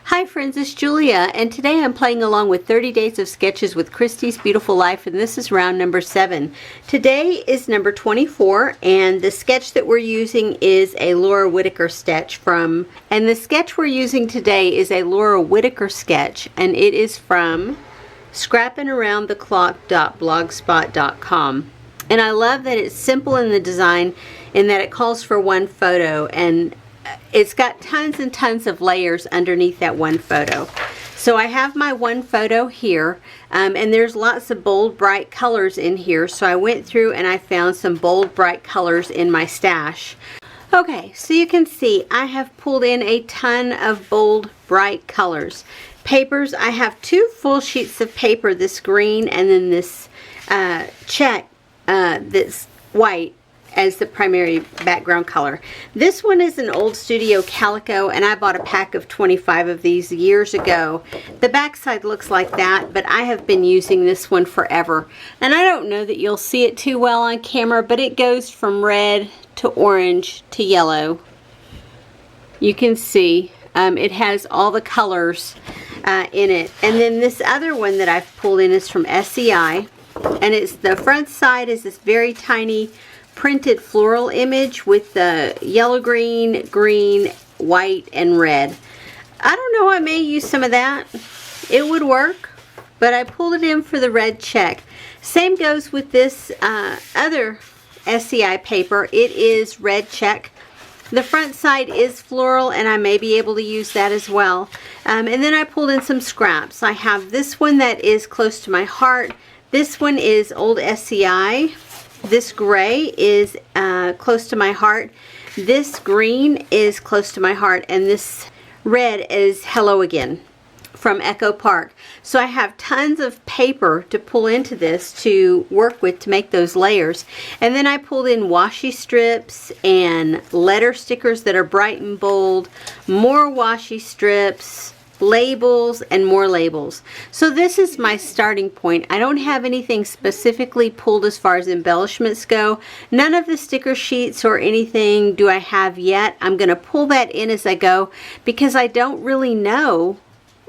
Hi friends, it's Julia, and today I'm playing along with 30 Days of Sketches with Christy's Beautiful Life, and this is round number 7. Today is number 24, and the sketch that we're using is a Laura Whitaker sketch and the sketch we're using today is a Laura Whitaker sketch, and it is from scrappingaroundtheclock.blogspot.com. And I love that it's simple in the design in that it calls for one photo, and it's got tons and tons of layers underneath that one photo. So I have my one photo here, and there's lots of bold bright colors in here, so I went through and I found some bold bright colors in my stash. Okay, so you can see I have pulled in a ton of bold bright colors. Papers, I have 2 full sheets of paper, this green and then this check that's white as the primary background color. This one is an old studio calico, and I bought a pack of 25 of these years ago. The backside looks like that, but I have been using this one forever. And I don't know that you'll see it too well on camera, but it goes from red to orange to yellow. You can see it has all the colors in it. And then this other one that I've pulled in is from SEI, and it's the front side is this very tiny printed floral image with the yellow, green, white, and red. I don't know, I may use some of that. It would work, but I pulled it in for the red check. Same goes with this other SEI paper. It is red check. The front side is floral, and I may be able to use that as well. And then I pulled in some scraps. I have this one that is close to my heart. This one is old SEI. This gray is close to my heart. This green is close to my heart, and this red is Hello Again from Echo Park. So I have tons of paper to pull into this to work with to make those layers. And then I pulled in washi strips and letter stickers that are bright and bold, more washi strips, labels, and more labels. So this is my starting point. I don't have anything specifically pulled as far as embellishments go. None of the sticker sheets or anything do I have yet. I'm going to pull that in as I go because I don't really know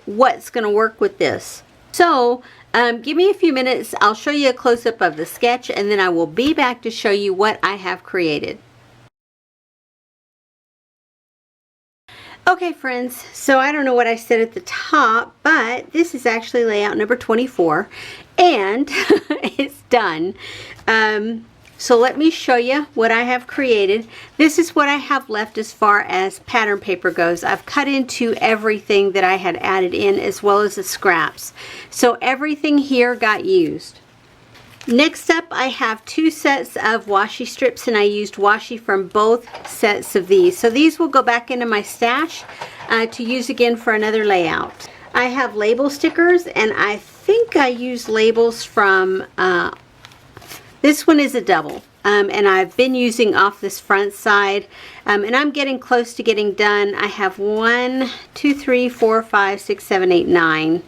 what's going to work with this. So give me a few minutes. I'll show you a close-up of the sketch, and then I will be back to show you what I have created. Okay friends, so I don't know what I said at the top, but this is actually layout number 24, and it's done. So let me show you what I have created. This is what I have left as far as pattern paper goes. I've cut into everything that I had added in, as well as the scraps. So everything here got used. Next up, I have 2 sets of washi strips, and I used washi from both sets of these. So these will go back into my stash to use again for another layout. I have label stickers, and I think I used labels from, this one is a double. And I've been using off this front side, and I'm getting close to getting done. I have 1, 2, 3, 4, 5, 6, 7, 8, 9.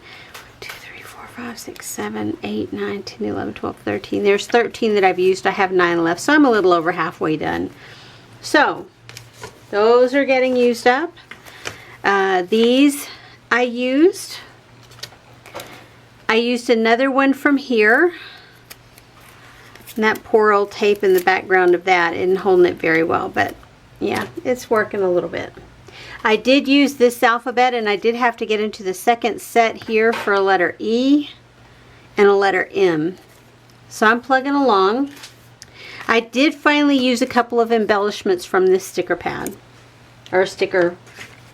5, 6, 7, 8, 9, 10, 11, 12, 13. There's 13 that I've used. I have 9 left, so I'm a little over halfway done. So those are getting used up. These I used another one from here, and that poor old tape in the background of that isn't holding it very well, but yeah, it's working a little bit. I did use this alphabet, and I did have to get into the second set here for a letter E and a letter M. So I'm plugging along. I did finally use a couple of embellishments from this sticker pad, or sticker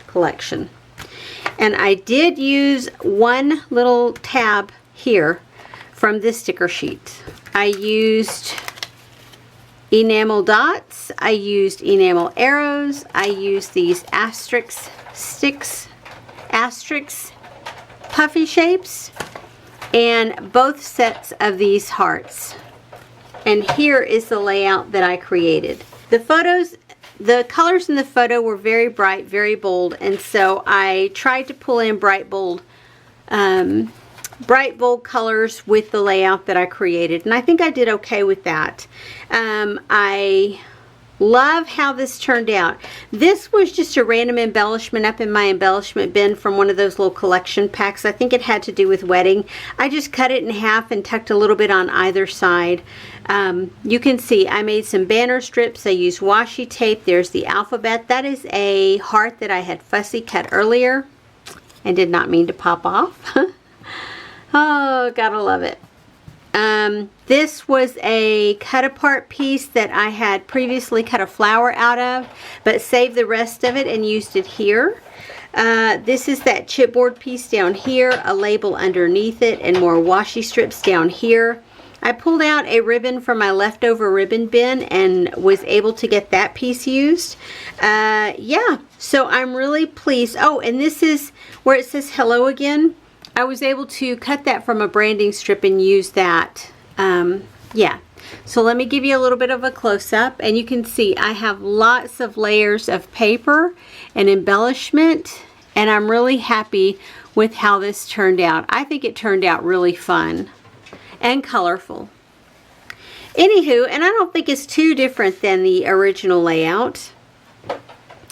collection. And I did use one little tab here from this sticker sheet. I used enamel dots, I used enamel arrows, I used these asterisk sticks, asterisk puffy shapes, and both sets of these hearts. And here is the layout that I created. The photos, the colors in the photo were very bright, very bold, and so I tried to pull in bright bold colors with the layout that I created, and I think I did okay with that. I Love how this turned out. This was just a random embellishment up in my embellishment bin from one of those little collection packs. I think it had to do with wedding. I just cut it in half and tucked a little bit on either side. You can see I made some banner strips. I used washi tape. There's the alphabet. That is a heart that I had fussy cut earlier and did not mean to pop off. Oh, gotta love it. This was a cut apart piece that I had previously cut a flower out of, but saved the rest of it and used it here. This is that chipboard piece down here, a label underneath it, and more washi strips down here. I pulled out a ribbon from my leftover ribbon bin and was able to get that piece used. Yeah, so I'm really pleased. Oh, and this is where it says hello again. I was able to cut that from a branding strip and use that. Yeah, so let me give you a little bit of a close-up, and you can see I have lots of layers of paper and embellishment, and I'm really happy with how this turned out. I think it turned out really fun and colorful. Anywho, and I don't think it's too different than the original layout.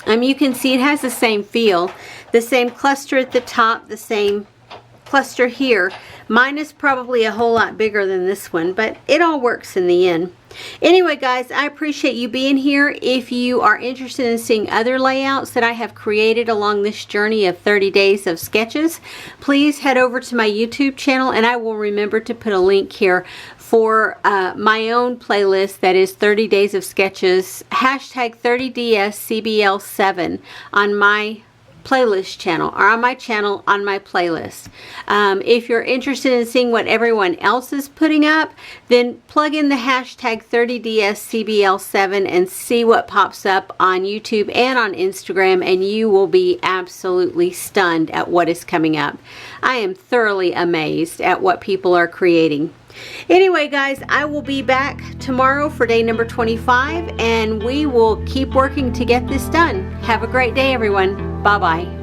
You can see it has the same feel, the same cluster at the top, the same cluster here. Mine is probably a whole lot bigger than this one, but it all works in the end. Anyway, guys, I appreciate you being here. If you are interested in seeing other layouts that I have created along this journey of 30 days of sketches, please head over to my YouTube channel, and I will remember to put a link here for my own playlist that is 30 days of sketches, hashtag 30DSCBL7 on my playlist channel, or on my channel on my playlist. If you're interested in seeing what everyone else is putting up, then plug in the hashtag 30DSCBL7 and see what pops up on YouTube and on Instagram, and you will be absolutely stunned at what is coming up. I am thoroughly amazed at what people are creating. Anyway, guys, I will be back tomorrow for day number 25, and we will keep working to get this done. Have a great day, everyone. Bye-bye.